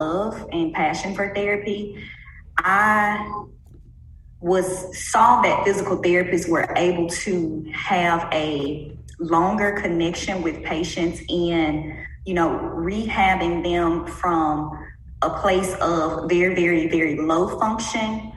love and passion for therapy, I saw that physical therapists were able to have a longer connection with patients in, rehabbing them from a place of very, very, very low function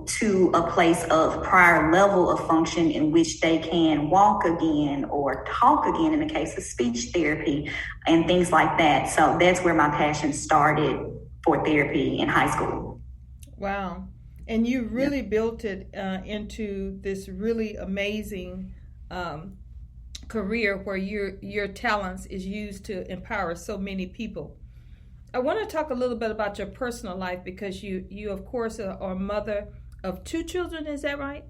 to a place of prior level of function in which they can walk again or talk again in the case of speech therapy and things like that. So that's where my passion started for therapy in high school. Wow. And you really built it into this really amazing career where your talents is used to empower so many people. I want to talk a little bit about your personal life because you of course are a mother of two children. Is that right?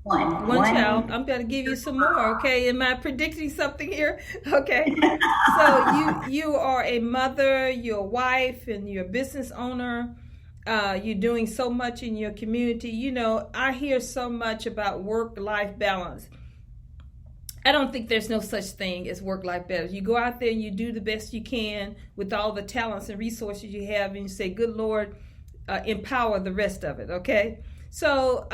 One child. I'm going to give you some more. Okay. Am I predicting something here? Okay. So you are a mother, you're a wife, and you're a business owner. You're doing so much in your community. I hear so much about work-life balance. I don't think there's no such thing as work-life balance. You go out there and you do the best you can with all the talents and resources you have, and you say, good Lord, empower the rest of it, okay? So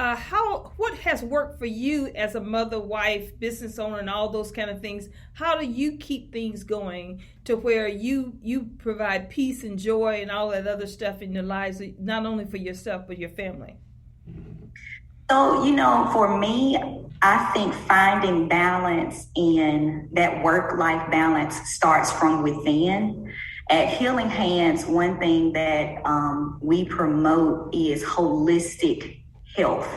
what has worked for you as a mother, wife, business owner, and all those kind of things? How do you keep things going to where you provide peace and joy and all that other stuff in your lives, not only for yourself, but your family? So, for me, I think finding balance in that work-life balance starts from within. At Healing Hands, one thing that we promote is holistic health.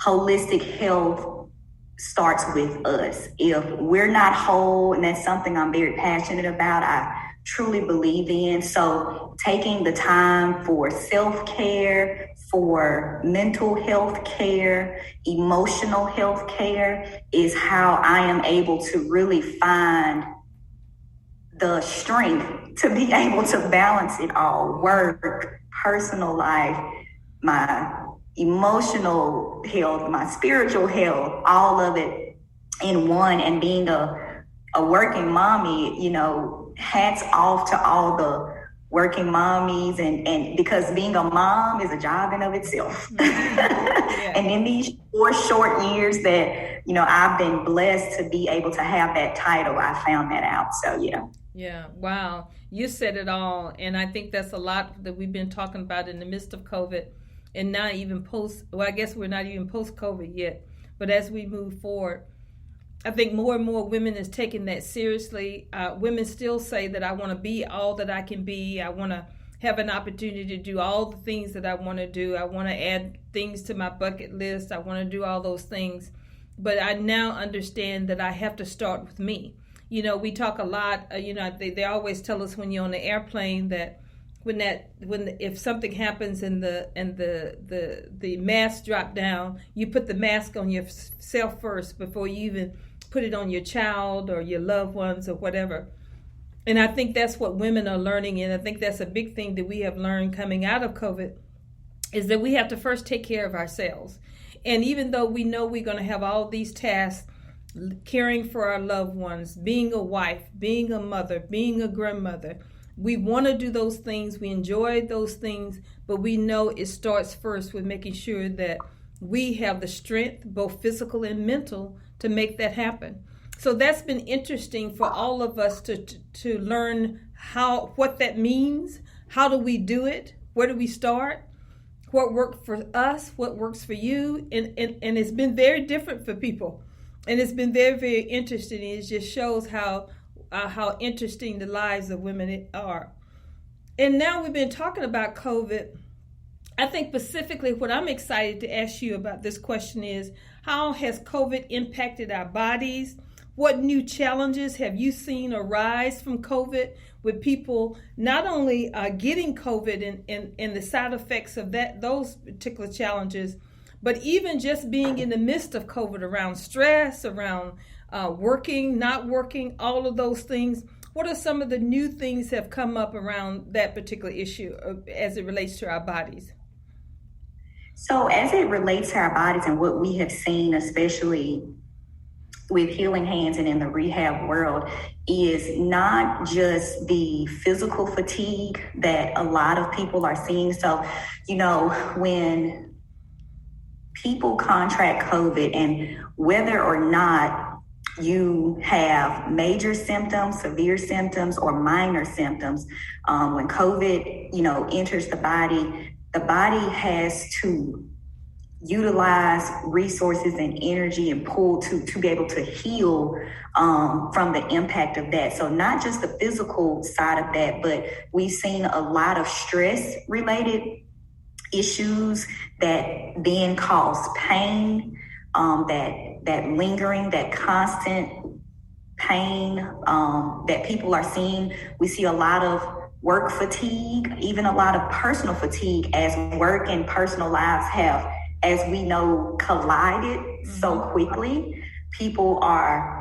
Holistic health starts with us. If we're not whole, and that's something I'm very passionate about, I truly believe in. So taking the time for self-care, for mental health care, emotional health care is how I am able to really find the strength to be able to balance it all: work, personal life, my emotional health, my spiritual health, all of it in one. And being a working mommy, hats off to all the working mommies, and because being a mom is a job in of itself. Yeah. And in these 4 short years that, I've been blessed to be able to have that title, I found that out. So, yeah. Yeah. Wow. You said it all. And I think that's a lot that we've been talking about in the midst of COVID, and not even I guess we're not even post-COVID yet. But as we move forward, I think more and more women is taking that seriously. Women still say that I want to be all that I can be. I want to have an opportunity to do all the things that I want to do. I want to add things to my bucket list. I want to do all those things. But I now understand that I have to start with me. We talk a lot, they always tell us when you're on the airplane that if something happens and the mask drop down, you put the mask on yourself first before you even put it on your child or your loved ones or whatever. And I think that's what women are learning, and I think that's a big thing that we have learned coming out of COVID, is that we have to first take care of ourselves. And even though we know we're going to have all these tasks, caring for our loved ones, being a wife, being a mother, being a grandmother, we want to do those things. We enjoy those things, but we know it starts first with making sure that we have the strength, both physical and mental, to make that happen. So that's been interesting for all of us to learn what that means. How do we do it? Where do we start? What worked for us? What works for you? And it's been very different for people. And it's been very, very interesting. It just shows how interesting the lives of women are. And now we've been talking about COVID. I think specifically what I'm excited to ask you about this question is, how has COVID impacted our bodies? What new challenges have you seen arise from COVID with people not only getting COVID and the side effects of those particular challenges, but even just being in the midst of COVID, around stress, around working, not working, all of those things? What are some of the new things that have come up around that particular issue as it relates to our bodies? So as it relates to our bodies and what we have seen, especially with Healing Hands and in the rehab world is not just the physical fatigue that a lot of people are seeing. So, when people contract COVID, and whether or not you have major symptoms, severe symptoms, or minor symptoms, when COVID, enters the body has to utilize resources and energy and pull to be able to heal from the impact of that. So not just the physical side of that, but we've seen a lot of stress related issues that then cause pain, that lingering, that constant pain that people are seeing. We see a lot of work fatigue, even a lot of personal fatigue, as work and personal lives have, as we know, collided so quickly. People are,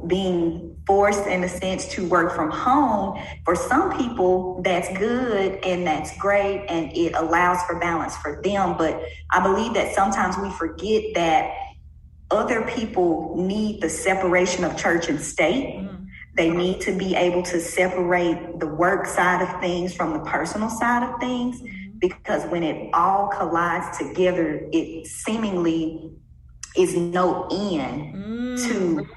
being forced in a sense to work from home. For some people, that's good and that's great, and it allows for balance for them. But I believe that sometimes we forget that other people need the separation of church and state. They need to be able to separate the work side of things from the personal side of things, because when it all collides together, it seemingly is no end to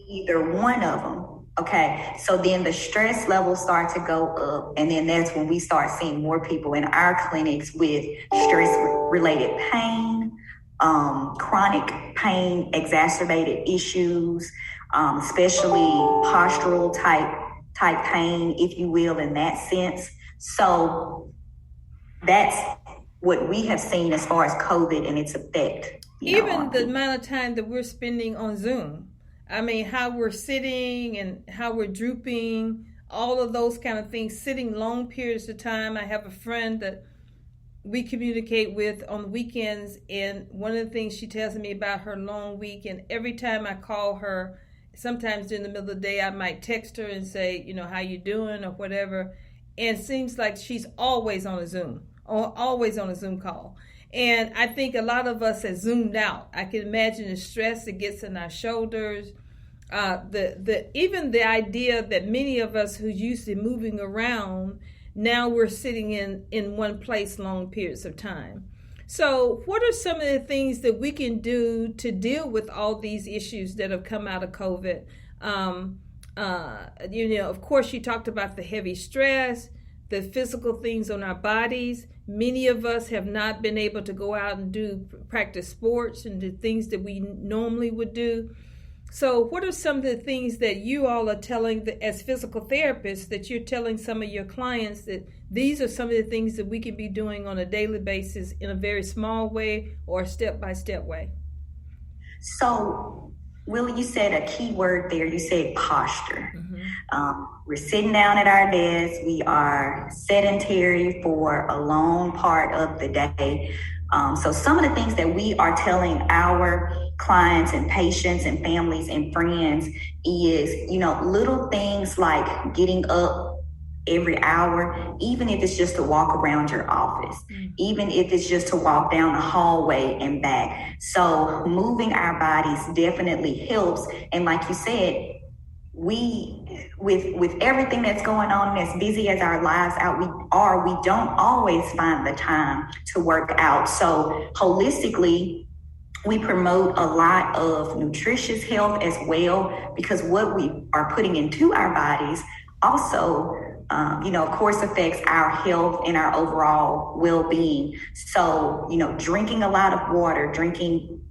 either one of them. Okay, so then the stress levels start to go up, and then that's when we start seeing more people in our clinics with stress-related pain, chronic pain, exacerbated issues, especially postural type pain, if you will, in that sense. So that's what we have seen as far as COVID and its effect. Even the amount of time that we're spending on Zoom. I mean, how we're sitting and how we're drooping, all of those kind of things, sitting long periods of time. I have a friend that we communicate with on the weekends, and one of the things she tells me about her long week, and every time I call her, sometimes in the middle of the day, I might text her and say, how you doing or whatever, and it seems like she's always on a Zoom or always on a Zoom call. And I think a lot of us have zoomed out. I can imagine the stress that gets in our shoulders, even the idea that many of us who used to moving around, now we're sitting in one place long periods of time. So what are some of the things that we can do to deal with all these issues that have come out of COVID? Of course, you talked about the heavy stress, the physical things on our bodies. Many of us have not been able to go out and practice sports and do things that we normally would do. So what are some of the things that you all are telling as physical therapists, that you're telling some of your clients that these are some of the things that we can be doing on a daily basis in a very small way or a step-by-step way? So, Willie, you said a key word there. You said posture. We're sitting down at our desk. We are sedentary for a long part of the day. So some of the things that we are telling our clients and patients and families and friends is, little things like getting up every hour, even if it's just to walk around your office, even if it's just to walk down the hallway and back. So moving our bodies definitely helps. And like you said, with everything that's going on, as busy as our lives we don't always find the time to work out. So holistically, we promote a lot of nutritious health as well, because what we are putting into our bodies also, of course, affects our health and our overall well-being. So, drinking a lot of water, picking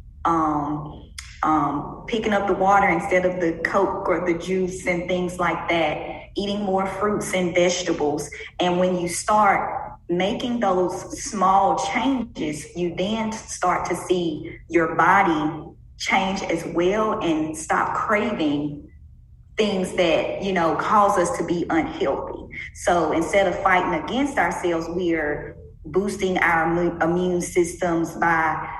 up the water instead of the Coke or the juice and things like that, eating more fruits and vegetables. And when you start making those small changes, you then start to see your body change as well and stop craving things that, cause us to be unhealthy. So instead of fighting against ourselves, we are boosting our immune systems by,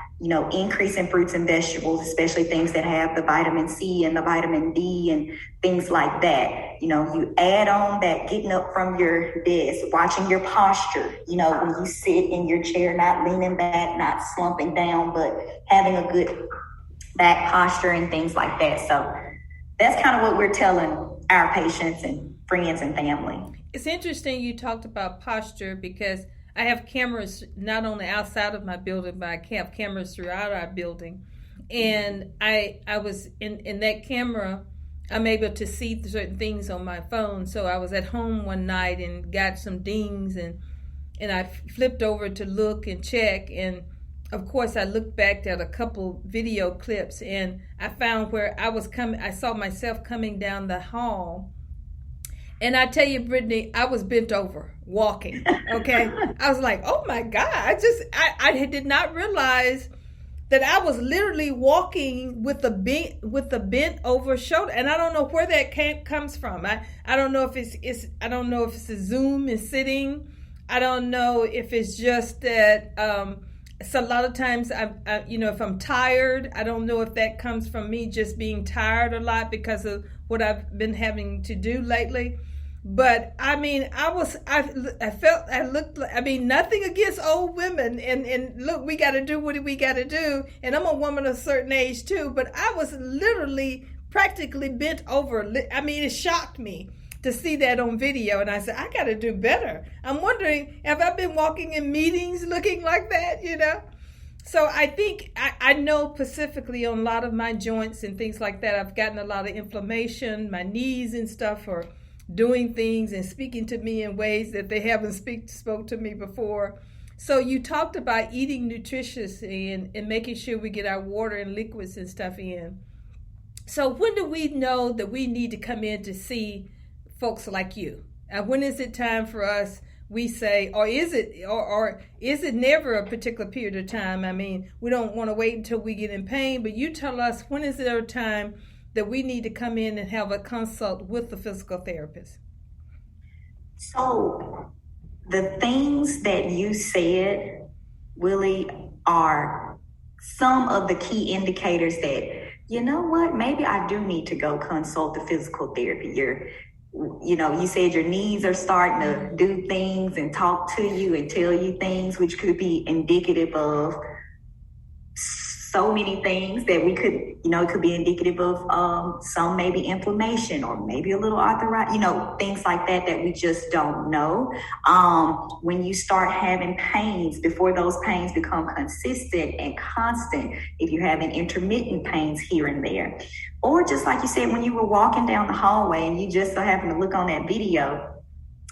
increasing fruits and vegetables, especially things that have the vitamin C and the vitamin D and things like that. You add on that getting up from your desk, watching your posture, when you sit in your chair, not leaning back, not slumping down, but having a good back posture and things like that. So that's kind of what we're telling our patients and friends and family. It's interesting you talked about posture because I have cameras not only outside of my building, but I have cameras throughout our building. And I was in that camera, I'm able to see certain things on my phone. So I was at home one night and got some dings, and I flipped over to look and check, and of course I looked back at a couple video clips, and I found where I saw myself coming down the hall. And I tell you, Brittany, I was bent over walking. Okay, I was like, "Oh my God!" I did not realize that I was literally walking with the bent over shoulder, and I don't know where that comes from. I don't know if I don't know if it's a Zoom is sitting. I don't know if it's just that. So a lot of times, if I'm tired, I don't know if that comes from me just being tired a lot because of what I've been having to do lately. But I mean, nothing against old women, and look, we got to do what we got to do. And I'm a woman of a certain age too, but I was literally practically bent over. I mean, it shocked me to see that on video, and I said, I got to do better. I'm wondering, have I been walking in meetings looking like that, So I think I know specifically on a lot of my joints and things like that, I've gotten a lot of inflammation. My knees and stuff are doing things and speaking to me in ways that they haven't spoke to me before. So you talked about eating nutritious and making sure we get our water and liquids and stuff in. So when do we know that we need to come in to see folks like you? When is it time for us? We say, or is it never a particular period of time? I mean, we don't want to wait until we get in pain, but you tell us, when is there a time that we need to come in and have a consult with the physical therapist? So the things that you said, Willie, are some of the key indicators that, you know what, maybe I do need to go consult the physical therapy. You said your knees are starting to do things and talk to you and tell you things, which could be indicative of so many things that we could, it could be indicative of some maybe inflammation or maybe a little arthritis, things like that we just don't know. When you start having pains, before those pains become consistent and constant, if you're having intermittent pains here and there, or just like you said, when you were walking down the hallway and you just so happened to look on that video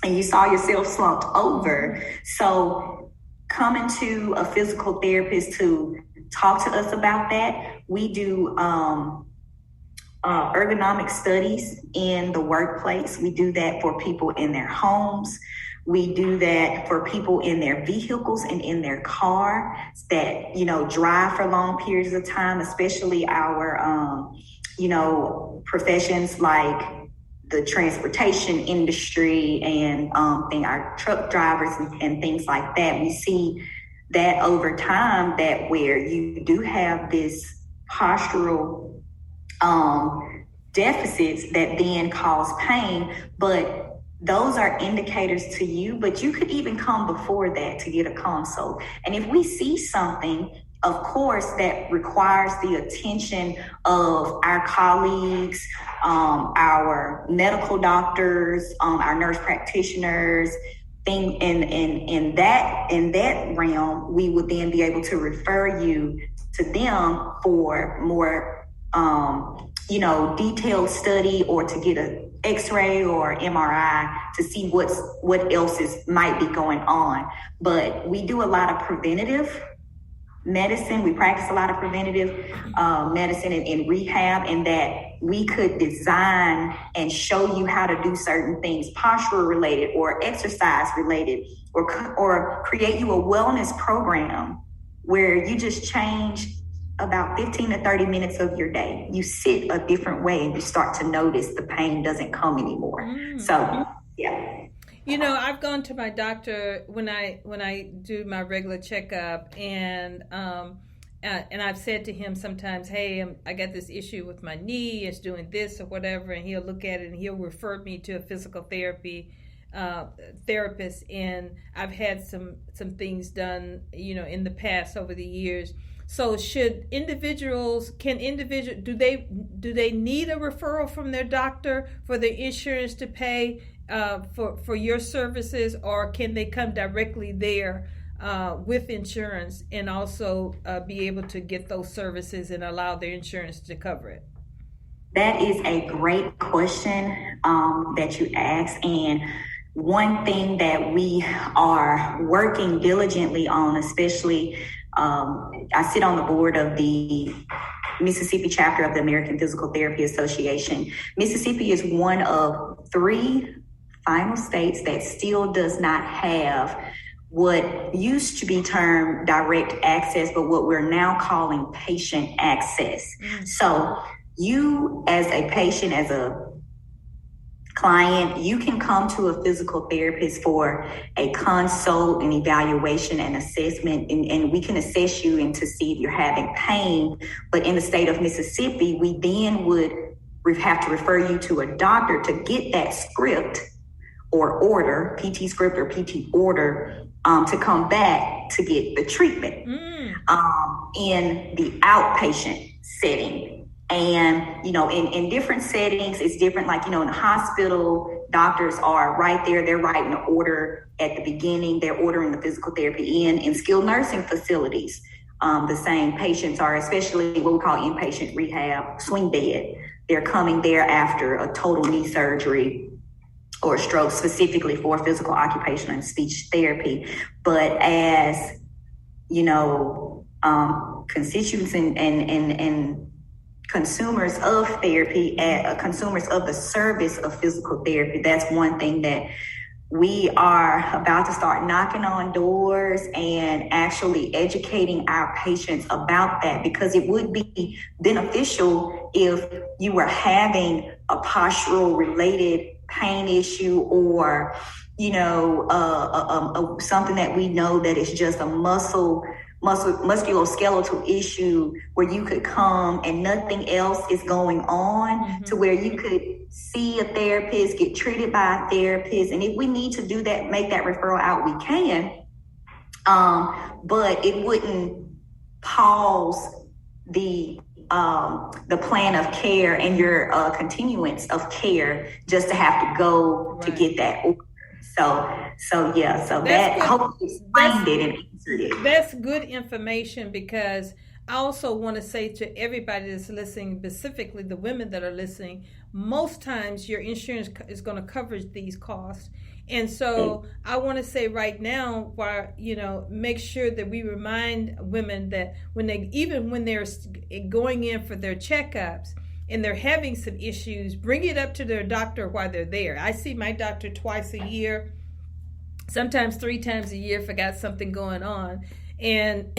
and you saw yourself slumped over. So coming to a physical therapist to talk to us about that. We do ergonomic studies in the workplace. We do that for people in their homes. We do that for people in their vehicles and in their car that, drive for long periods of time, especially our, professions like the transportation industry and our truck drivers and things like that. We see that over time, that where you do have this postural deficits that then cause pain, but those are indicators to you, but you could even come before that to get a consult. And if we see something, of course, that requires the attention of our colleagues, our medical doctors, our nurse practitioners, in that realm, we would then be able to refer you to them for more, detailed study, or to get an X-ray or MRI to see what else might be going on. But we do a lot of preventative medicine. We practice a lot of preventative medicine and rehab, and that we could design and show you how to do certain things, postural related or exercise related, or create you a wellness program where you just change about 15 to 30 minutes of your day. You sit a different way and you start to notice the pain doesn't come anymore. So, yeah. I've gone to my doctor when I do my regular checkup, and I've said to him sometimes, hey, I got this issue with my knee, it's doing this or whatever, and he'll look at it and he'll refer me to a physical therapy therapist, and I've had some things done, in the past over the years. So do they need a referral from their doctor for their insurance to pay for your services, or can they come directly there with insurance and also be able to get those services and allow their insurance to cover it? That is a great question that you asked. And one thing that we are working diligently on, especially, I sit on the board of the Mississippi chapter of the American Physical Therapy Association. Mississippi is one of 3 final states that still does not have what used to be termed direct access, but what we're now calling patient access. So you as a patient, as a client, you can come to a physical therapist for a consult, an evaluation, and assessment, and we can assess you and to see if you're having pain. But in the state of Mississippi, we then would have to refer you to a doctor to get that script or order, PT script or PT order, to come back to get the treatment in the outpatient setting. And, in different settings, it's different. Like, in the hospital, doctors are right there. They're writing the order at the beginning. They're ordering the physical therapy in skilled nursing facilities. The same patients are, especially what we call inpatient rehab, swing bed. They're coming there after a total knee surgery or stroke, specifically for physical, occupational, and speech therapy. But as, constituents and consumers of therapy, consumers of the service of physical therapy, that's one thing that we are about to start knocking on doors and actually educating our patients about that, because it would be beneficial if you were having a postural related pain issue or, something that we know that is just a musculoskeletal issue where you could come and nothing else is going on, to where you could see a therapist, get treated by a therapist. And if we need to do that, make that referral out, we can. But it wouldn't pause the plan of care and your continuance of care just to have to go to get that order. So that hopefully explained it and answered it. That's good information, because I also want to say to everybody that's listening, specifically the women that are listening, most times your insurance is going to cover these costs. And so I want to say right now, make sure that we remind women that when they're going in for their checkups and they're having some issues, bring it up to their doctor while they're there. I see my doctor twice a year, sometimes 3 times a year if I got something going on. And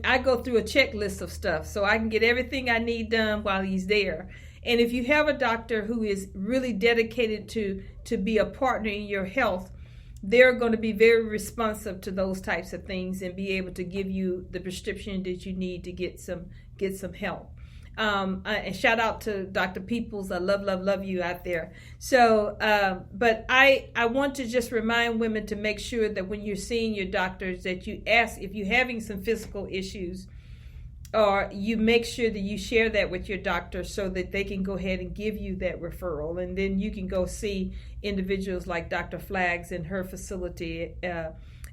I go through a checklist of stuff so I can get everything I need done while he's there. And if you have a doctor who is really dedicated to be a partner in your health, they're going to be very responsive to those types of things and be able to give you the prescription that you need to get some help. And shout out to Dr. Peoples. I love you out there. So, but I want to just remind women to make sure that when you're seeing your doctors, that you ask if you're having some physical issues, or you make sure that you share that with your doctor so that they can go ahead and give you that referral. And then you can go see individuals like Dr. Flags in her facility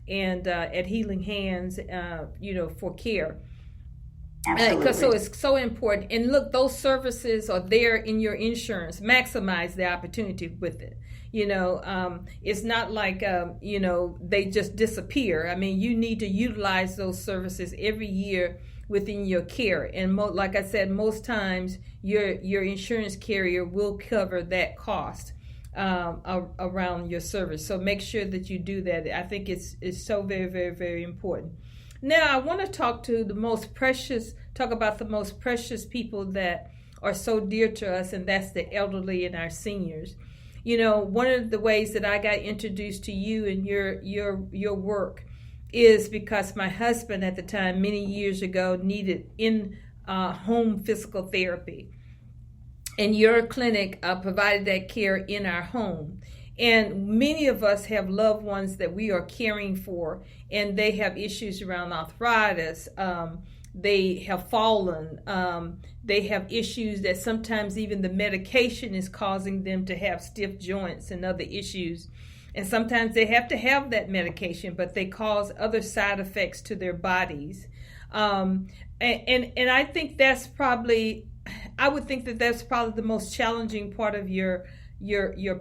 and at Healing Hands, for care. So it's so important. And look, those services are there in your insurance. Maximize the opportunity with it. It's not like, they just disappear. I mean, you need to utilize those services every year within your care. And like I said, most times your insurance carrier will cover that cost around your service. So make sure that you do that. I think it's so very, very, very important. Now, I want to talk about the most precious people that are so dear to us, and that's the elderly and our seniors. One of the ways that I got introduced to you and your work is because my husband at the time, many years ago, needed in-home physical therapy. And your clinic provided that care in our home. And many of us have loved ones that we are caring for, and they have issues around arthritis. They have fallen. They have issues that sometimes even the medication is causing them to have stiff joints and other issues. And sometimes they have to have that medication, but they cause other side effects to their bodies. And I think that's probably, I would think that that's probably the most challenging part of your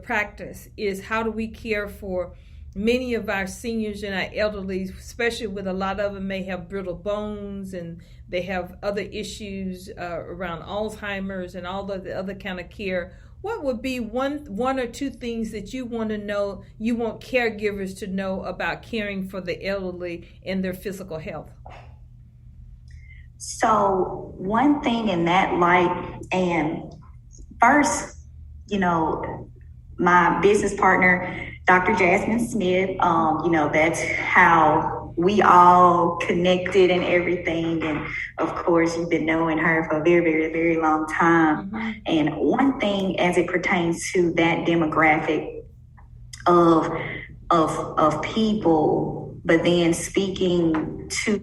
practice, is how do we care for many of our seniors and our elderly, especially with a lot of them may have brittle bones and they have other issues around Alzheimer's and all of the other kind of care. What would be one or two things that you want to know, you want caregivers to know about caring for the elderly and their physical health? So one thing in that light, and first, my business partner, Dr. Jasmine Smith, that's how we all connected and everything. And of course, you've been knowing her for a very, very, very long time. Mm-hmm. And one thing as it pertains to that demographic of people, but then speaking to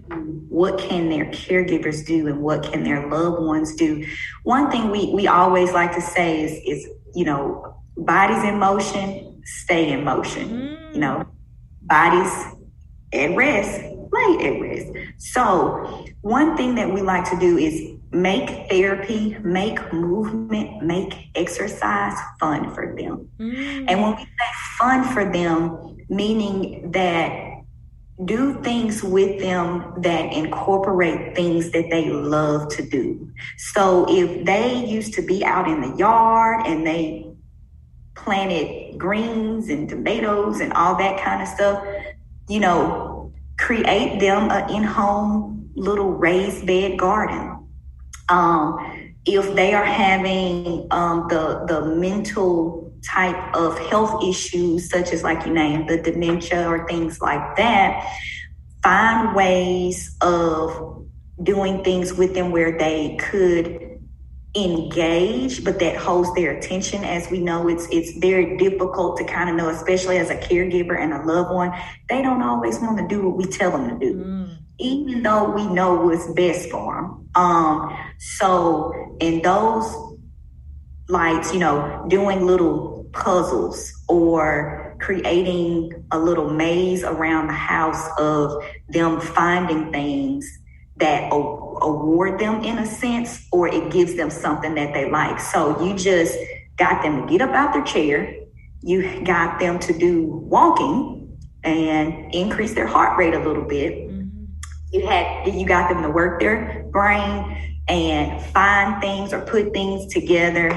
what can their caregivers do and what can their loved ones do. One thing we always like to say is bodies in motion, stay in motion. Bodies at rest, lay at rest. So one thing that we like to do is make therapy, make movement, make exercise fun for them. And when we say fun for them, meaning that do things with them that incorporate things that they love to do. So if they used to be out in the yard and they planted greens and tomatoes and all that kind of stuff, create them an in-home little raised bed garden. If they are having the mental type of health issues, such as like you named, the dementia or things like that, find ways of doing things with them where they could engage, but that holds their attention. As we know, it's very difficult to kind of know, especially as a caregiver and a loved one, they don't always want to do what we tell them to do, even though we know what's best for them. So in those lights, doing little puzzles or creating a little maze around the house of them finding things that award them in a sense, or it gives them something that they like. So you just got them to get up out their chair. You got them to do walking and increase their heart rate a little bit. Mm-hmm. You got them to work their brain and find things or put things together.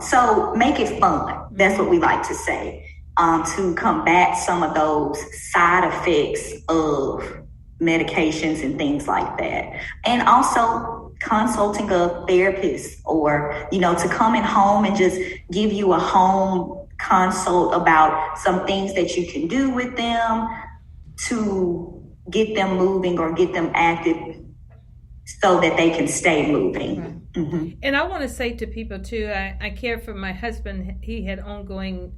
So make it fun. That's what we like to say, to combat some of those side effects of medications and things like that. And also consulting a therapist, or, to come in home and just give you a home consult about some things that you can do with them to get them moving or get them active so that they can stay moving. Right. Mm-hmm. And I want to say to people too, I care for my husband. He had ongoing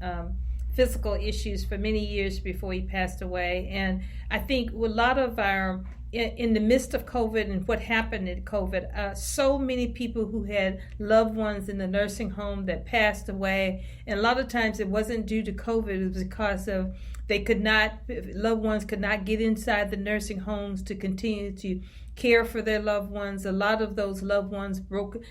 physical issues for many years before he passed away. And I think a lot of our, in the midst of COVID and what happened in COVID, so many people who had loved ones in the nursing home that passed away. And a lot of times it wasn't due to COVID, it was because of loved ones could not get inside the nursing homes to continue to care for their loved ones. A lot of those loved ones went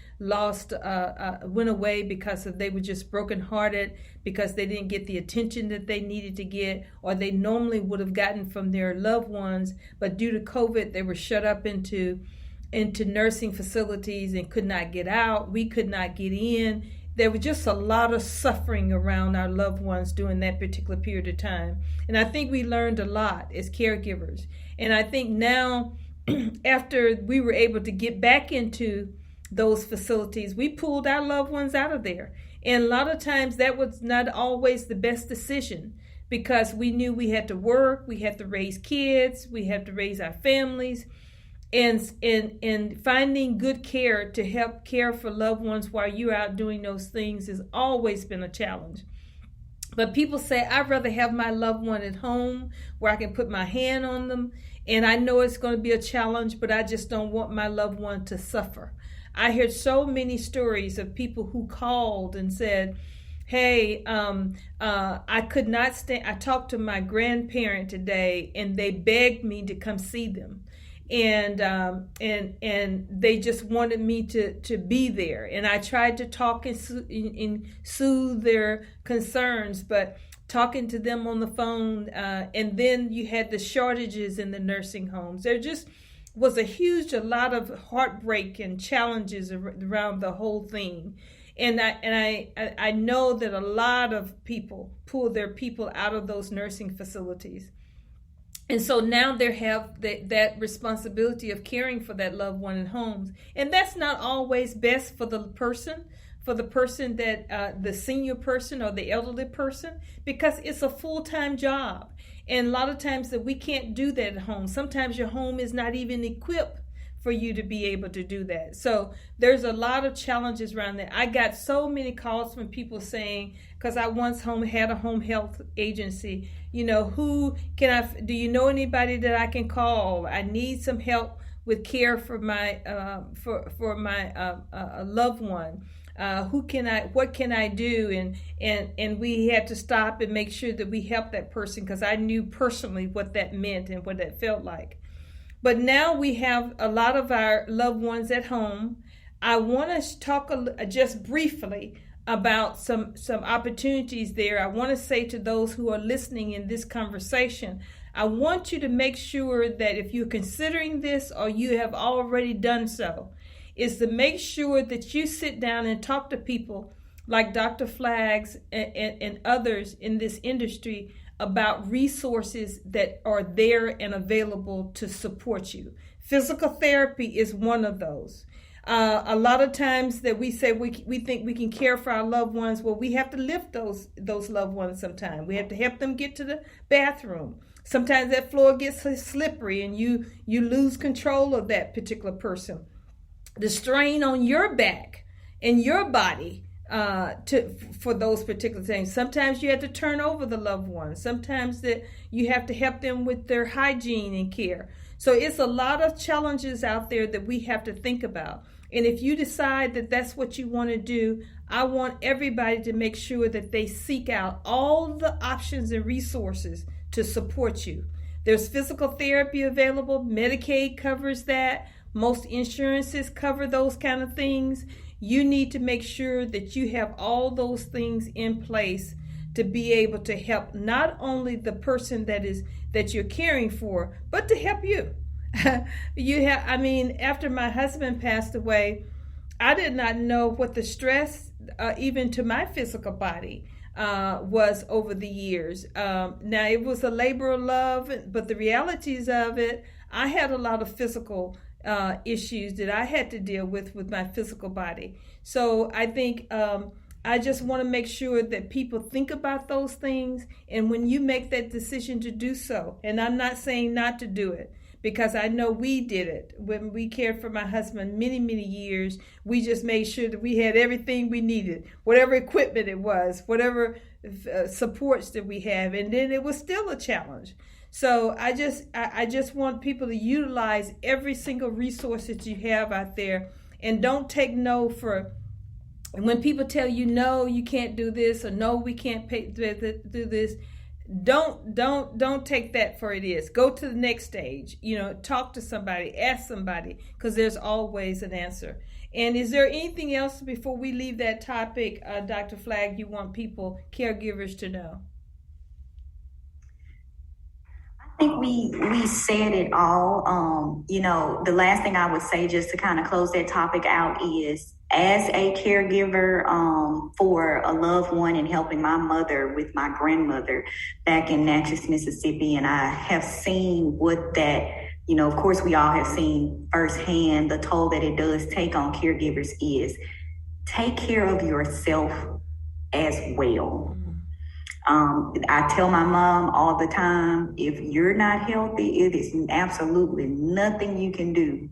away because they were just brokenhearted, because they didn't get the attention that they needed to get, or they normally would have gotten from their loved ones. But due to COVID, they were shut up into nursing facilities and could not get out. We could not get in. There was just a lot of suffering around our loved ones during that particular period of time. And I think we learned a lot as caregivers. And I think now, after we were able to get back into those facilities, we pulled our loved ones out of there. And a lot of times that was not always the best decision, because we knew we had to work, we had to raise kids, we had to raise our families. And finding good care to help care for loved ones while you're out doing those things has always been a challenge. But people say, I'd rather have my loved one at home where I can put my hand on them. And I know it's going to be a challenge, but I just don't want my loved one to suffer. I heard so many stories of people who called and said, hey, I could not stand. I talked to my grandparent today and they begged me to come see them. And they just wanted me to be there. And I tried to talk and soothe their concerns, but talking to them on the phone, and then you had the shortages in the nursing homes. There just was a lot of heartbreak and challenges around the whole thing. And I know that a lot of people pull their people out of those nursing facilities. And so now they have that responsibility of caring for that loved one in homes. And that's not always best for the person that the senior person or the elderly person, because it's a full-time job. And a lot of times that we can't do that at home. Sometimes your home is not even equipped for you to be able to do that. So there's a lot of challenges around that. I got so many calls from people saying, because I once had a home health agency, who do you know anybody that I can call? I need some help with care for my loved one. What can I do? And we had to stop and make sure that we helped that person, because I knew personally what that meant and what that felt like. But now we have a lot of our loved ones at home. I want to talk just briefly about some opportunities there. I want to say to those who are listening in this conversation, I want you to make sure that if you're considering this or you have already done so, is to make sure that you sit down and talk to people like Dr. Flags and others in this industry about resources that are there and available to support you. Physical therapy is one of those. A lot of times that we say we think we can care for our loved ones, well, we have to lift those loved ones sometimes. We have to help them get to the bathroom. Sometimes that floor gets slippery and you lose control of that particular person. The strain on your back and your body for those particular things. Sometimes you have to turn over the loved ones. Sometimes that you have to help them with their hygiene and care. So it's a lot of challenges out there that we have to think about. And if you decide that that's what you want to do, I want everybody to make sure that they seek out all the options and resources to support you. There's physical therapy available. Medicaid covers that. Most insurances cover those kind of things. You need to make sure that you have all those things in place to be able to help not only the person that you're caring for, but to help you. After my husband passed away, I did not know what the stress, even to my physical body, was over the years. Now, it was a labor of love, but the realities of it, I had a lot of physical issues that I had to deal with my physical body. So I think I just want to make sure that people think about those things. And when you make that decision to do so, and I'm not saying not to do it, because I know we did it when we cared for my husband many, many years. We just made sure that we had everything we needed, whatever equipment it was, whatever supports that we have. And then it was still a challenge. So I just want people to utilize every single resource that you have out there, and don't take no for. And when people tell you no, you can't do this, or no, we can't do this, don't take that for it is. Go to the next stage. Talk to somebody, ask somebody, because there's always an answer. And is there anything else before we leave that topic, Dr. Flagg, you want caregivers to know? I think we said it all. The last thing I would say, just to kind of close that topic out, is as a caregiver for a loved one and helping my mother with my grandmother back in Natchez, Mississippi, and I have seen what that, of course we all have seen firsthand the toll that it does take on caregivers. Is take care of yourself as well. I tell my mom all the time, if you're not healthy, it is absolutely nothing you can do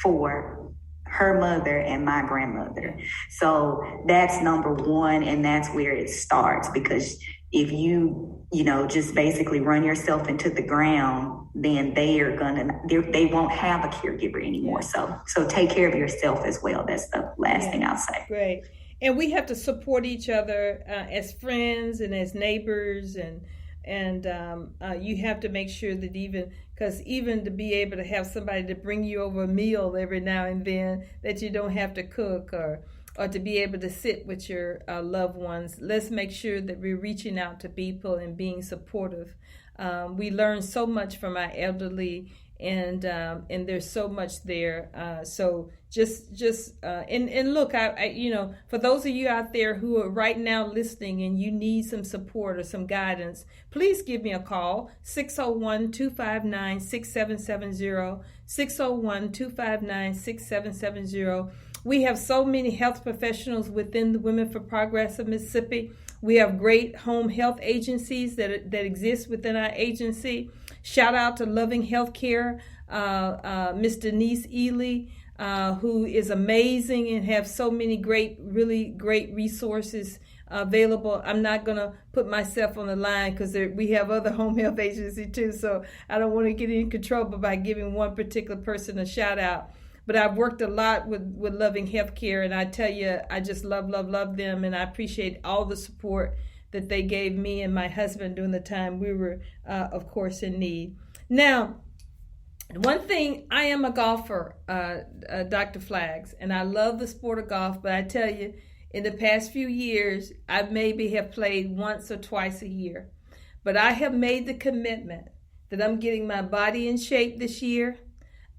for her mother and my grandmother. So that's number one, and that's where it starts, because if you just basically run yourself into the ground, then they won't have a caregiver anymore. So take care of yourself as well. That's the last thing I'll say. Great. And we have to support each other as friends and as neighbors, and you have to make sure that even to be able to have somebody to bring you over a meal every now and then, that you don't have to cook, or to be able to sit with your loved ones. Let's make sure that we're reaching out to people and being supportive. We learn so much from our elderly, and there's so much there. So and look, I for those of you out there who are right now listening and you need some support or some guidance, please give me a call, 601-259-6770, 601-259-6770. We have so many health professionals within the Women for Progress of Mississippi. We have great home health agencies that exist within our agency. Shout out to Loving Healthcare, Miss Denise Ely, who is amazing and have so many really great resources available. I'm not going to put myself on the line because we have other home health agencies too, so I don't want to get in trouble by giving one particular person a shout out. But I've worked a lot with Loving Healthcare, and I tell you, I just love them, and I appreciate all the support that they gave me and my husband during the time we were, of course, in need. Now, one thing, I am a golfer, Dr. Flags, and I love the sport of golf, but I tell you, in the past few years, I maybe have played once or twice a year. But I have made the commitment that I'm getting my body in shape this year.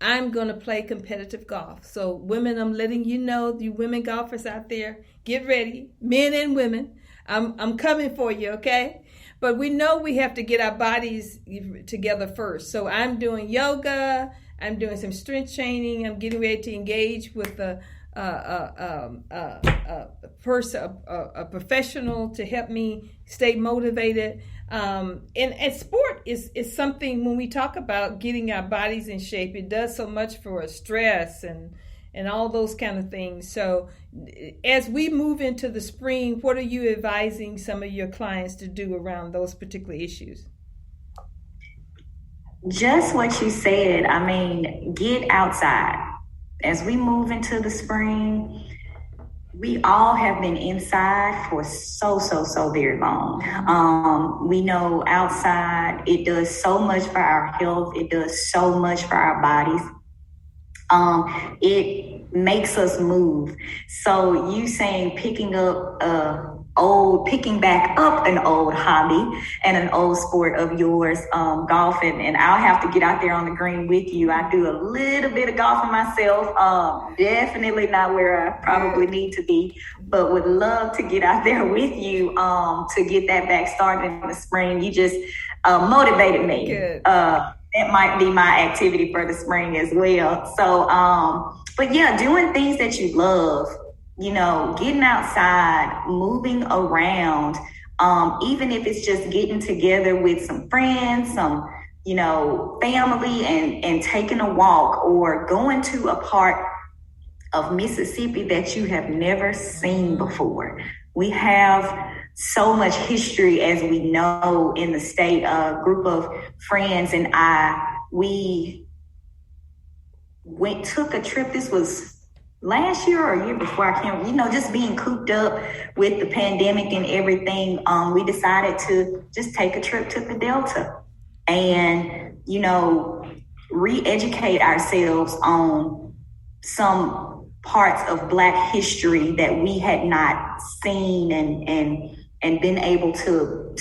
I'm going to play competitive golf. So women, I'm letting you know, you women golfers out there, get ready, men and women. I'm coming for you, okay? But we know we have to get our bodies together first. So I'm doing yoga. I'm doing some strength training. I'm getting ready to engage with a professional to help me stay motivated. And sport is something, when we talk about getting our bodies in shape, it does so much for us, stress and all those kind of things. So as we move into the spring, what are you advising some of your clients to do around those particular issues? Just what you said. I mean, get outside. As we move into the spring, we all have been inside for so very long. We know outside, it does so much for our health. It does so much for our bodies. It makes us move. So you saying picking back up an old hobby and an old sport of yours, golfing, and I'll have to get out there on the green with you. I do a little bit of golfing myself, definitely not where I probably need to be, but would love to get out there with you to get that back started in the spring. You just motivated me. Good. That might be my activity for the spring as well. So, but yeah, doing things that you love, getting outside, moving around, even if it's just getting together with some friends, some, family and taking a walk, or going to a part of Mississippi that you have never seen before. We have so much history, as we know, in the state. A group of friends and we took a trip. This was last year or a year before, I can't, just being cooped up with the pandemic and everything. We decided to just take a trip to the Delta and, re-educate ourselves on some parts of Black history that we had not seen and been able to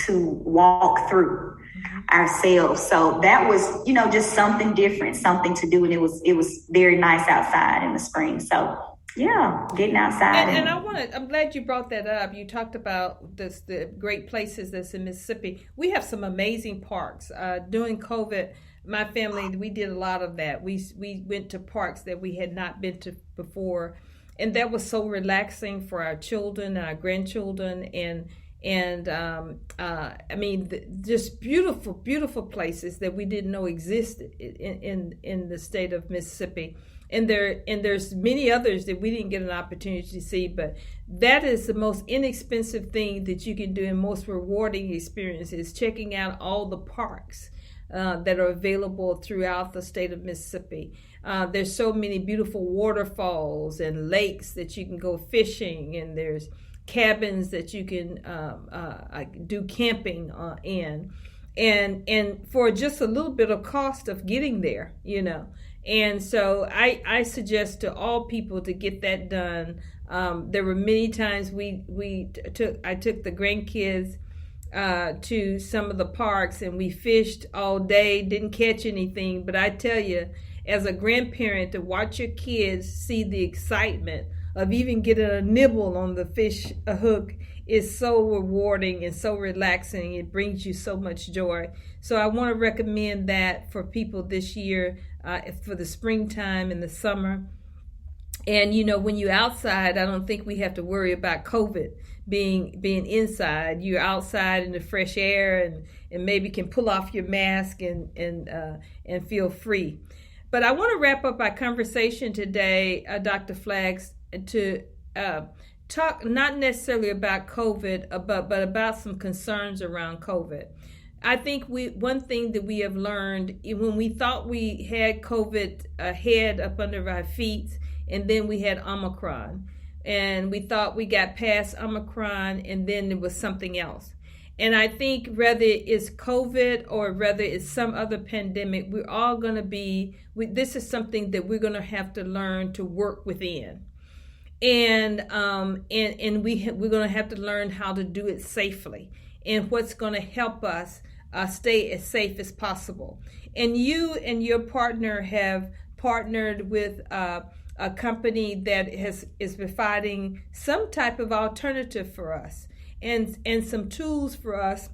walk through ourselves. So that was, just something different, something to do. And it was very nice outside in the spring. So yeah, getting outside. And I'm glad you brought that up. You talked about the great places that's in Mississippi. We have some amazing parks. During COVID, my family, we did a lot of that. We went to parks that we had not been to before. And that was so relaxing for our children and our grandchildren. Just beautiful places that we didn't know existed in the state of Mississippi. there's many others that we didn't get an opportunity to see, but that is the most inexpensive thing that you can do and most rewarding experience is checking out all the parks that are available throughout the state of Mississippi. There's so many beautiful waterfalls and lakes that you can go fishing, and there's cabins that you can do camping in, and for just a little bit of cost of getting there, And so I suggest to all people to get that done. There were many times I took the grandkids to some of the parks, and we fished all day, didn't catch anything. But I tell you, as a grandparent, to watch your kids see the excitement of even getting a nibble on the fish hook is so rewarding and so relaxing. It brings you so much joy. So I want to recommend that for people this year, for the springtime and the summer. And when you're outside, I don't think we have to worry about COVID being inside. You're outside in the fresh air and maybe can pull off your mask and feel free. But I want to wrap up our conversation today, Dr. Flags, to talk not necessarily about COVID, but about some concerns around COVID. I think one thing that we have learned, when we thought we had COVID head up under our feet, and then we had Omicron, and we thought we got past Omicron, and then there was something else. And I think whether it's COVID or whether it's some other pandemic, we're all going to this is something that we're going to have to learn to work within. And we're going to have to learn how to do it safely, and what's going to help us stay as safe as possible. And you and your partner have partnered with a company that is providing some type of alternative for us and some tools for us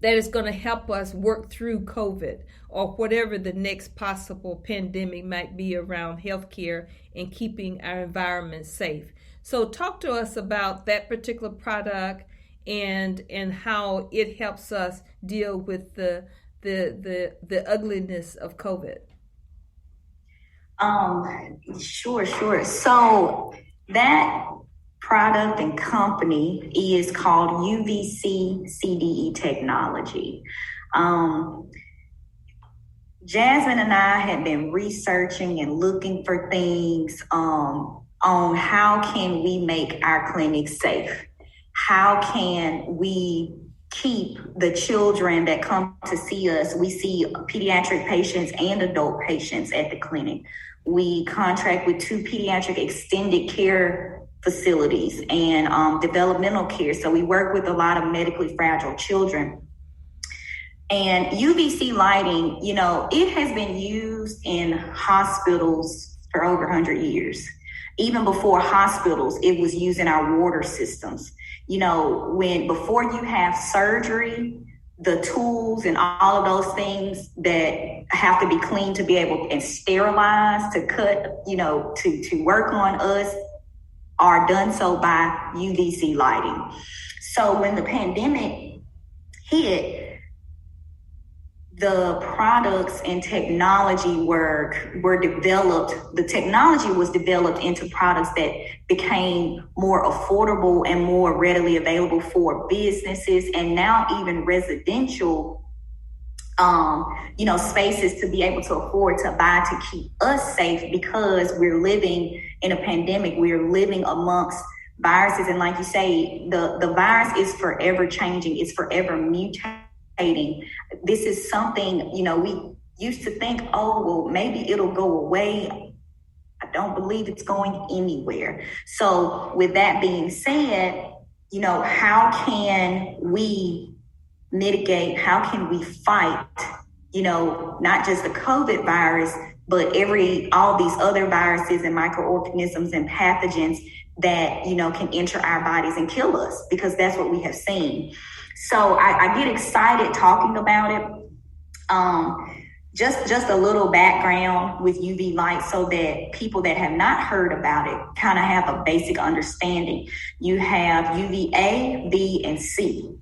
that is going to help us work through COVID or whatever the next possible pandemic might be around healthcare and keeping our environment safe. So talk to us about that particular product and how it helps us deal with the ugliness of COVID. Sure. So that product and company is called UVC CDE technology. Jasmine and I had been researching and looking for things on how can we make our clinics safe? How can we keep the children that come to see us? We see pediatric patients and adult patients at the clinic. We contract with 2 pediatric extended care facilities and developmental care. So we work with a lot of medically fragile children. And UVC lighting, it has been used in hospitals for over 100 years. Even before hospitals, it was used in our water systems. Before you have surgery, the tools and all of those things that have to be cleaned to be able and sterilized to cut, to work on us are done so by UVC lighting. So when the pandemic hit, the products and technology were developed. The technology was developed into products that became more affordable and more readily available for businesses and now even residential, spaces to be able to afford to buy to keep us safe, because we're living in a pandemic. We're living amongst viruses. And like you say, the virus is forever changing. It's forever mutating. This is something, we used to think, maybe it'll go away. I don't believe it's going anywhere. So with that being said, how can we mitigate? How can we fight, not just the COVID virus, but all these other viruses and microorganisms and pathogens that, can enter our bodies and kill us, because that's what we have seen. So I get excited talking about it. Just a little background with UV light so that people that have not heard about it kind of have a basic understanding. You have UVA, B, and C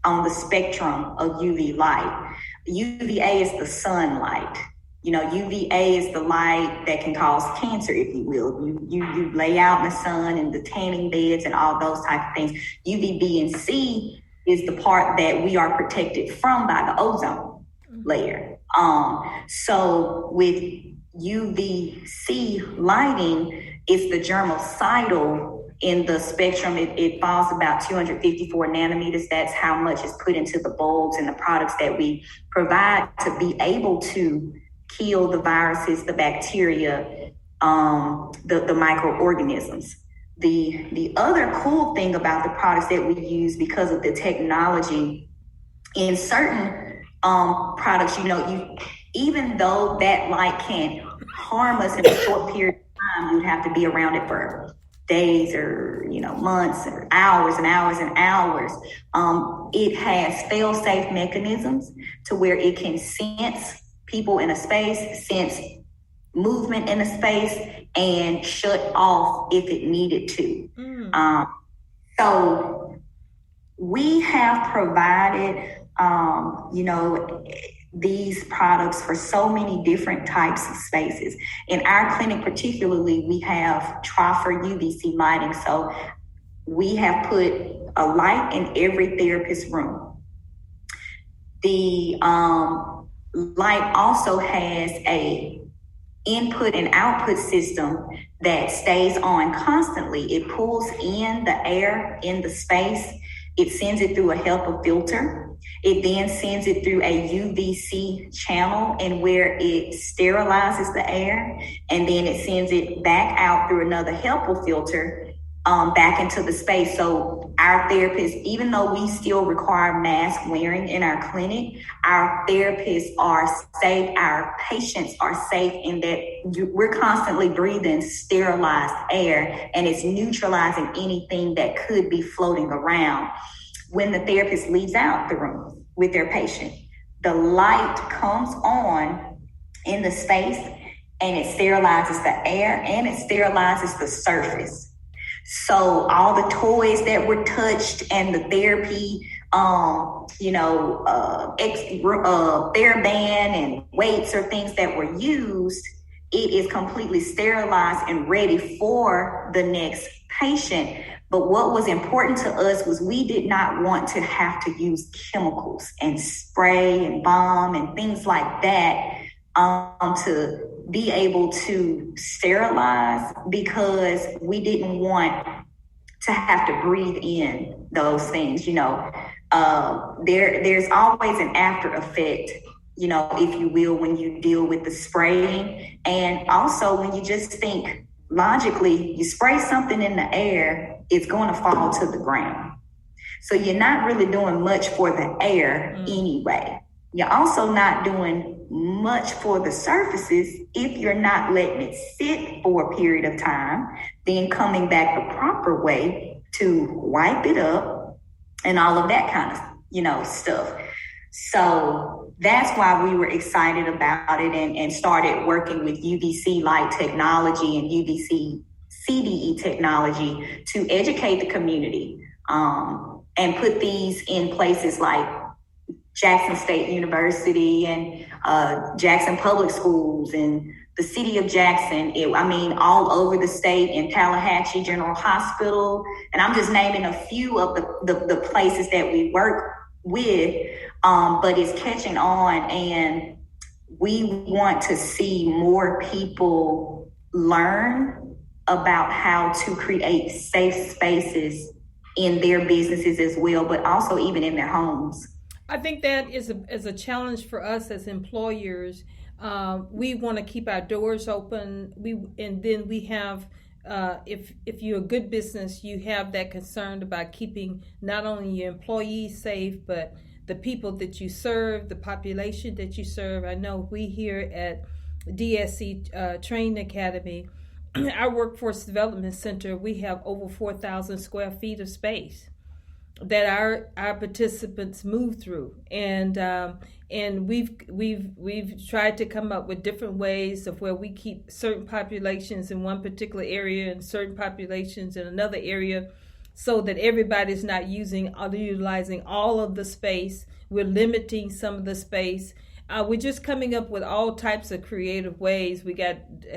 on the spectrum of UV light. UVA is the sunlight. UVA is the light that can cause cancer, if you will. You lay out in the sun and the tanning beds and all those type of things. UVB and C is the part that we are protected from by the ozone layer. So with UVC lighting, it's the germicidal in the spectrum. It falls about 254 nanometers. That's how much is put into the bulbs and the products that we provide to be able to kill the viruses, the bacteria, the microorganisms. The other cool thing about the products that we use, because of the technology in certain products, even though that light can harm us in a short period of time, you'd have to be around it for days or months or hours and hours and hours. It has fail-safe mechanisms to where it can sense people in a space, sense movement in a space, and shut off if it needed to. So we have provided, these products for so many different types of spaces. In our clinic particularly, we have Troffer UVC lighting. So we have put a light in every therapist's room. The light also has a input and output system that stays on constantly. It pulls in the air in the space. It sends it through a HEPA filter. It then sends it through a UVC channel, and where it sterilizes the air, and then it sends it back out through another HEPA filter back into the space. So our therapists, even though we still require mask wearing in our clinic, our therapists are safe, our patients are safe in that we're constantly breathing sterilized air, and it's neutralizing anything that could be floating around. When the therapist leaves out the room with their patient, the light comes on in the space and it sterilizes the air and it sterilizes the surface. So all the toys that were touched and the therapy, TheraBand and weights or things that were used, it is completely sterilized and ready for the next patient. But what was important to us was we did not want to have to use chemicals and spray and bomb and things like that to be able to sterilize, because we didn't want to have to breathe in those things. There's always an after effect, if you will, when you deal with the spraying. And also when you just think logically, you spray something in the air, it's going to fall to the ground. So you're not really doing much for the air anyway. You're also not doing much for the surfaces if you're not letting it sit for a period of time, then coming back the proper way to wipe it up and all of that kind of, stuff. So that's why we were excited about it and started working with UVC light technology and UVC CDE technology to educate the community and put these in places like Jackson State University and Jackson Public Schools and the city of Jackson. All over the state, in Tallahatchie General Hospital. And I'm just naming a few of the places that we work with, but it's catching on, and we want to see more people learn about how to create safe spaces in their businesses as well, but also even in their homes. I think that is a challenge for us as employers. We want to keep our doors open. Then we have, if you're a good business, you have that concern about keeping not only your employees safe, but the people that you serve, the population that you serve. I know we here at DSC Training Academy, our Workforce Development Center, we have over 4,000 square feet of space that our participants move through, and we've tried to come up with different ways of where we keep certain populations in one particular area and certain populations in another area, so that everybody's not utilizing all of the space. We're limiting some of the space, We're just coming up with all types of creative ways. We got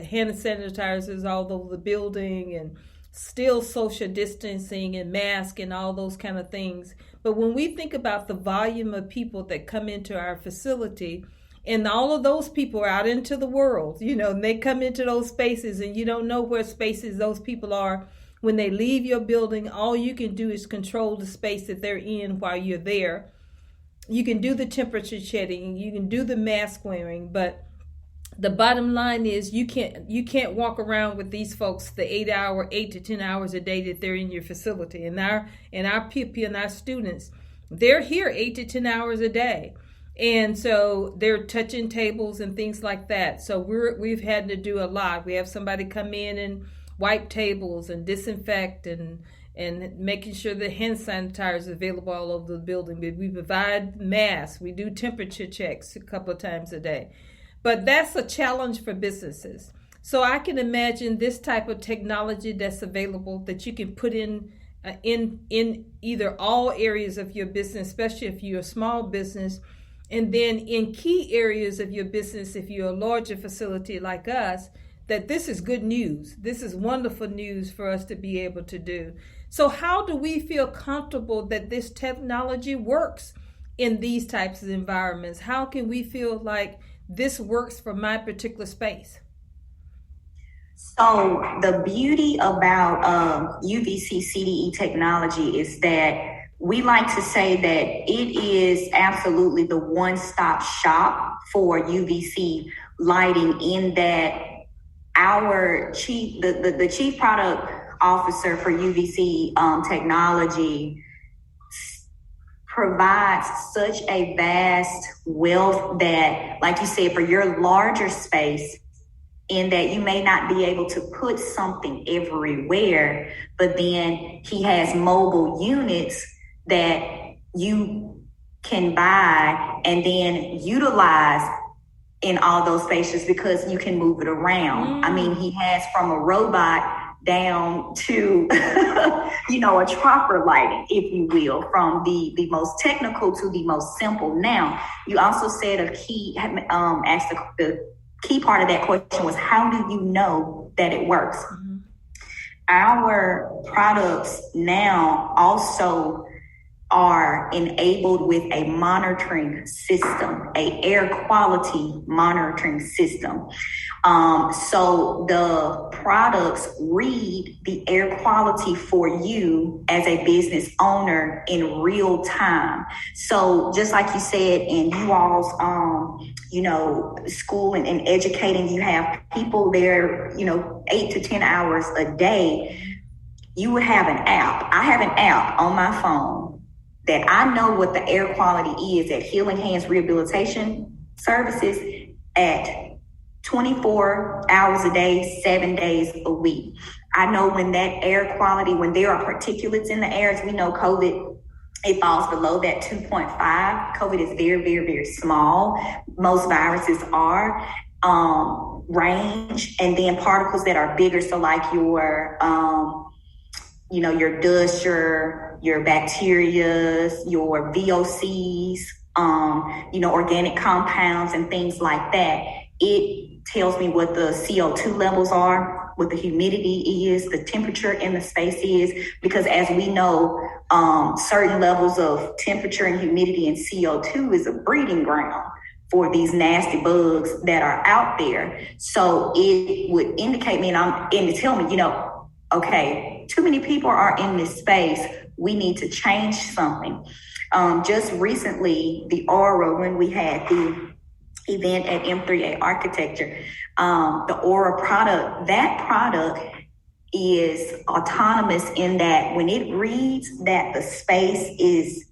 hand sanitizers all over the building, and still social distancing and mask and all those kind of things. But when we think about the volume of people that come into our facility, and all of those people are out into the world, and they come into those spaces, and you don't know where spaces those people are when they leave your building. All you can do is control the space that they're in while you're there. You can do the temperature checking, you can do the mask wearing, but the bottom line is you can't walk around with these folks the 8 to 10 hours a day that they're in your facility. And our people and our students, they're here 8 to 10 hours a day. And so they're touching tables and things like that. So we've had to do a lot. We have somebody come in and wipe tables and disinfect and making sure the hand sanitizer is available all over the building. We provide masks. We do temperature checks a couple of times a day. But that's a challenge for businesses. So I can imagine this type of technology that's available that you can put in either all areas of your business, especially if you're a small business, and then in key areas of your business, if you're a larger facility like us, that this is good news. This is wonderful news for us to be able to do. So how do we feel comfortable that this technology works in these types of environments? How can we feel like this works for my particular space? So the beauty about UVC CDE technology is that we like to say that it is absolutely the one-stop shop for UVC lighting, in that our the chief product officer for UVC technology provides such a vast wealth that, like you said, for your larger space, in that you may not be able to put something everywhere, but then he has mobile units that you can buy and then utilize in all those spaces, because you can move it around. I mean, he has from a robot down to, a chopper lighting, if you will, from the most technical to the most simple. Now, you also said asked the key part of that question was, how do you know that it works? Mm-hmm. Our products now also are enabled with a monitoring system, a air quality monitoring system. So the products read the air quality for you as a business owner in real time. So just like you said, in you all's, school and educating, you have people there, 8 to 10 hours a day. You would have an app. I have an app on my phone that I know what the air quality is at Healing Hands Rehabilitation Services at 24 hours a day, 7 days a week. I know when that air quality, when there are particulates in the air, as we know, COVID, it falls below that 2.5. COVID is very, very, very small. Most viruses are range, and then particles that are bigger. So like your dust, your bacteria, your VOCs, organic compounds and things like that. It tells me what the CO2 levels are, what the humidity is, the temperature in the space is, because as we know, certain levels of temperature and humidity and CO2 is a breeding ground for these nasty bugs that are out there. So it would indicate me and to tell me, okay, too many people are in this space. We need to change something. Just recently, the Aura, when we had the event at M3A Architecture, the Aura product, that product is autonomous in that when it reads that the space is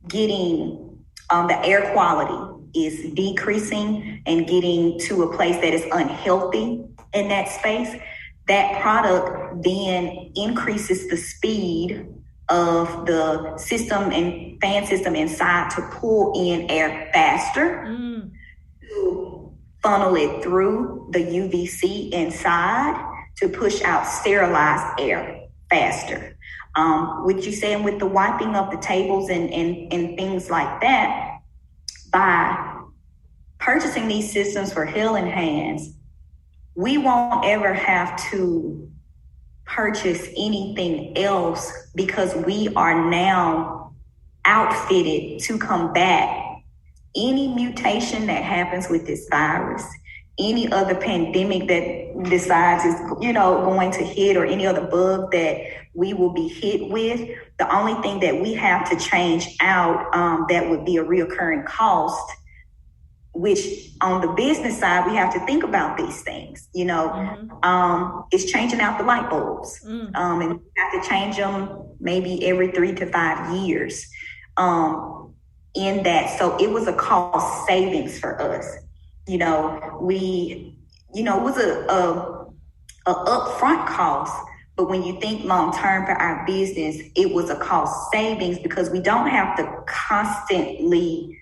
getting, the air quality is decreasing and getting to a place that is unhealthy in that space, that product then increases the speed of the system and fan system inside to pull in air faster, to funnel it through the UVC inside to push out sterilized air faster. What you saying with the wiping of the tables and things like that, by purchasing these systems for Healing Hands, we won't ever have to purchase anything else because we are now outfitted to combat any mutation that happens with this virus, any other pandemic that decides is, going to hit, or any other bug that we will be hit with. The only thing that we have to change out that would be a reoccurring cost, which on the business side, we have to think about these things, it's changing out the light bulbs. And we have to change them maybe every 3 to 5 years in that. So it was a cost savings for us. It was a upfront cost, but when you think long-term for our business, it was a cost savings because we don't have to constantly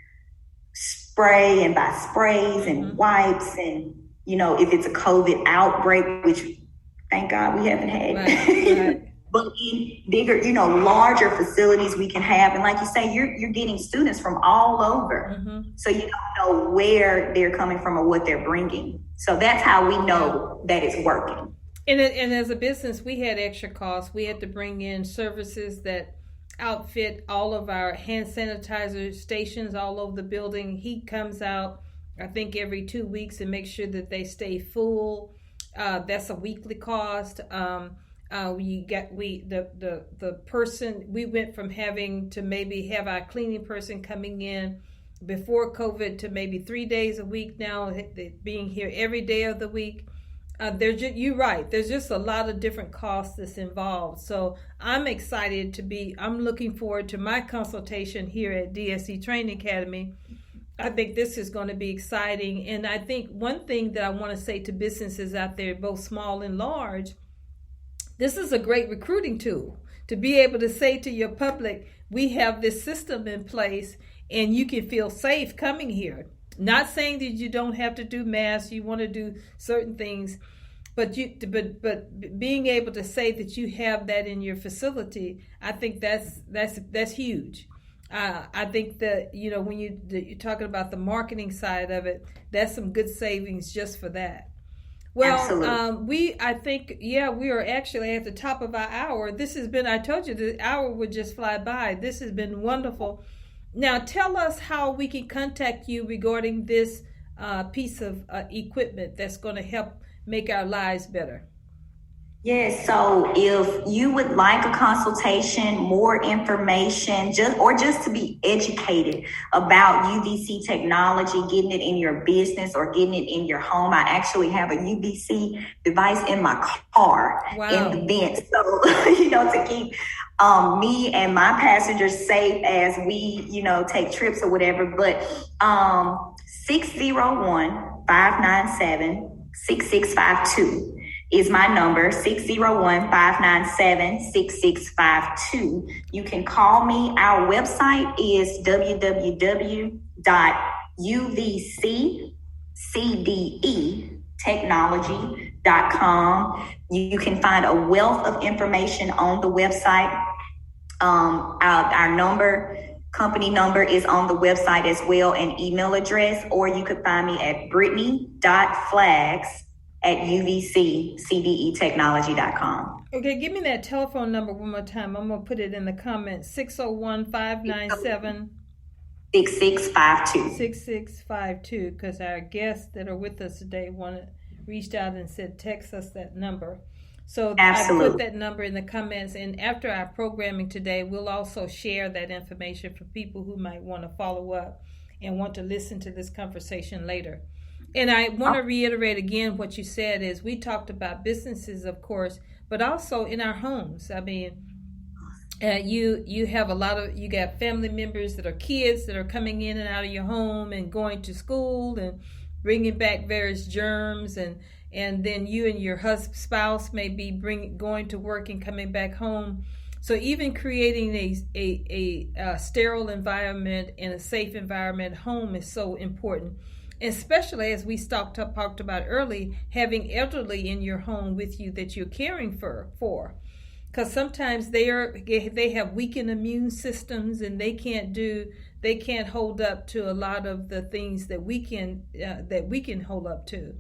spray and buy sprays and wipes and, if it's a COVID outbreak, which thank God we haven't had. Right. But in bigger, larger facilities we can have. And like you say, you're getting students from all over. So you don't know where they're coming from or what they're bringing. So that's how we know that it's working. And as a business, we had extra costs. We had to bring in services that outfit all of our hand sanitizer stations all over the building. He comes out, I think, every 2 weeks and makes sure that they stay full. That's a weekly cost. The person, we went from having to maybe have our cleaning person coming in before COVID to maybe 3 days a week now, being here every day of the week. You're right. There's just a lot of different costs that's involved. So I'm excited I'm looking forward to my consultation here at DSC Training Academy. I think this is going to be exciting. And I think one thing that I want to say to businesses out there, both small and large, this is a great recruiting tool to be able to say to your public, we have this system in place and you can feel safe coming here. Not saying that you don't have to do masks, you want to do certain things, but being able to say that you have that in your facility, I think that's huge. I think that, when you're talking about the marketing side of it, that's some good savings just for that. Well, we are actually at the top of our hour. This has been, I told you the hour would just fly by. This has been wonderful. Now tell us how we can contact you regarding this piece of equipment that's going to help make our lives better. Yes, so if you would like a consultation, more information, just to be educated about UVC technology, getting it in your business or getting it in your home. I actually have a UVC device in my car in the vent. So, to keep me and my passengers safe as we, take trips or whatever. But 601-597-6652. is my number, 601-597-6652. You can call me. Our website is www.uvccdetechnology.com. You can find a wealth of information on the website. Our number, company number is on the website as well, and email address, or you could find me at brittany.flags@uvccdetechnology.com. Okay, give me that telephone number one more time. I'm going to put it in the comments. 601-597 6652. 6652, because our guests that are with us today reached out and said text us that number. So Absolutely. I put that number in the comments, and after our programming today, we'll also share that information for people who might want to follow up and want to listen to this conversation later. And I want to reiterate again what you said is we talked about businesses, of course, but also in our homes. I mean, you have you got family members that are kids that are coming in and out of your home and going to school and bringing back various germs, and then you and your spouse may be going to work and coming back home. So even creating a sterile environment and a safe environment at home is so important. Especially as we talked about early, having elderly in your home with you that you're caring for. Because sometimes they have weakened immune systems and they can't do they can't hold up to a lot of the things that we can hold up to.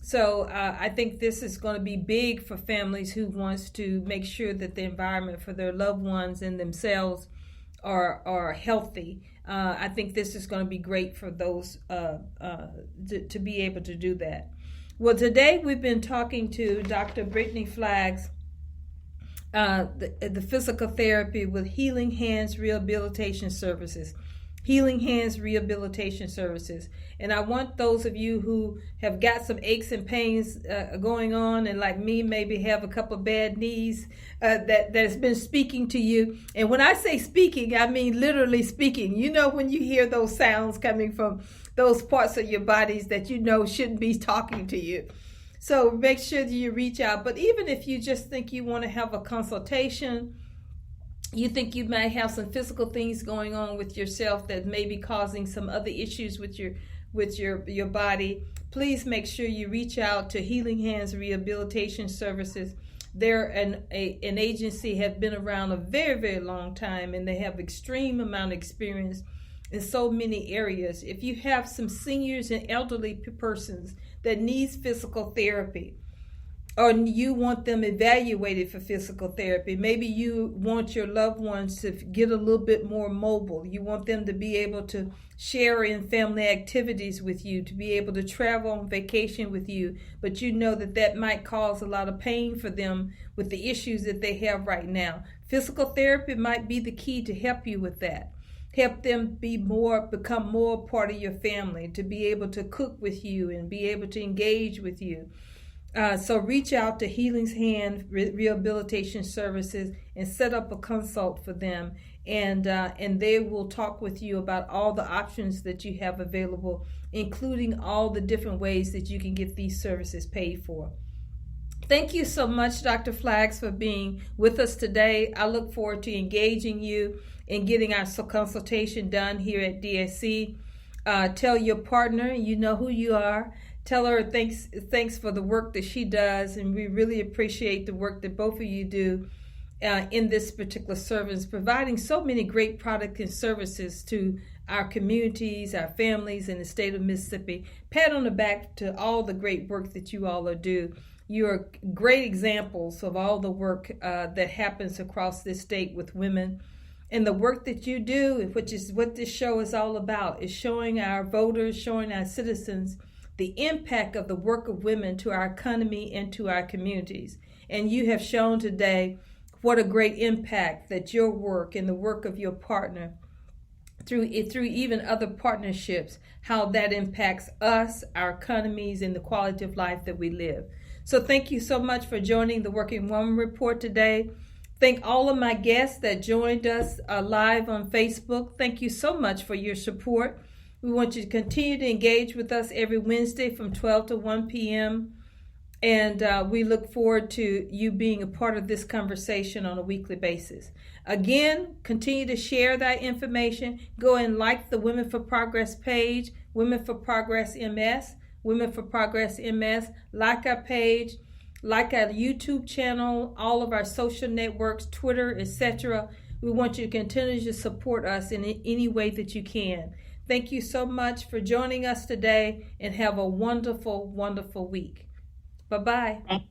So I think this is going to be big for families who wants to make sure that the environment for their loved ones and themselves are healthy. I think this is going to be great for those to be able to do that. Well, today we've been talking to Dr. Brittany Flaggs, the physical therapy with Healing Hands Rehabilitation Services. Healing Hands Rehabilitation Services. And I want those of you who have got some aches and pains going on, and like me, maybe have a couple of bad knees that's been speaking to you. And when I say speaking, I mean literally speaking. You know, when you hear those sounds coming from those parts of your bodies that you know shouldn't be talking to you. So make sure that you reach out. But even if you just think you want to have a consultation, you think you might have some physical things going on with yourself that may be causing some other issues with your body, please make sure you reach out to Healing Hands Rehabilitation Services. They're an agency, have been around a very, very long time, and they have extreme amount of experience in so many areas. If you have some seniors and elderly persons that needs physical therapy, or you want them evaluated for physical therapy. Maybe you want your loved ones to get a little bit more mobile. You want them to be able to share in family activities with you, to be able to travel on vacation with you, but you know that might cause a lot of pain for them with the issues that they have right now. Physical therapy might be the key to help you with that. Help them become more part of your family, to be able to cook with you and be able to engage with you. So reach out to Healing Hand Rehabilitation Services and set up a consult for them, and they will talk with you about all the options that you have available, including all the different ways that you can get these services paid for. Thank you so much, Dr. Flaggs, for being with us today. I look forward to engaging you and getting our consultation done here at DSC. Tell your partner, you know who you are. Tell her thanks for the work that she does, and we really appreciate the work that both of you do in this particular service, providing so many great products and services to our communities, our families in the state of Mississippi. Pat on the back to all the great work that you all do. You are great examples of all the work that happens across this state with women. And the work that you do, which is what this show is all about, is showing our voters, showing our citizens the impact of the work of women to our economy and to our communities. And you have shown today what a great impact that your work and the work of your partner, through even other partnerships, how that impacts us, our economies, and the quality of life that we live. So thank you so much for joining the Working Woman Report today. Thank all of my guests that joined us live on Facebook. Thank you so much for your support. We want you to continue to engage with us every Wednesday from 12 to 1 p.m. And we look forward to you being a part of this conversation on a weekly basis. Again, continue to share that information. Go and like the Women for Progress page, Women for Progress MS, Women for Progress MS. Like our page, like our YouTube channel, all of our social networks, Twitter, etc. We want you to continue to support us in any way that you can. Thank you so much for joining us today, and have a wonderful, wonderful week. Bye-bye.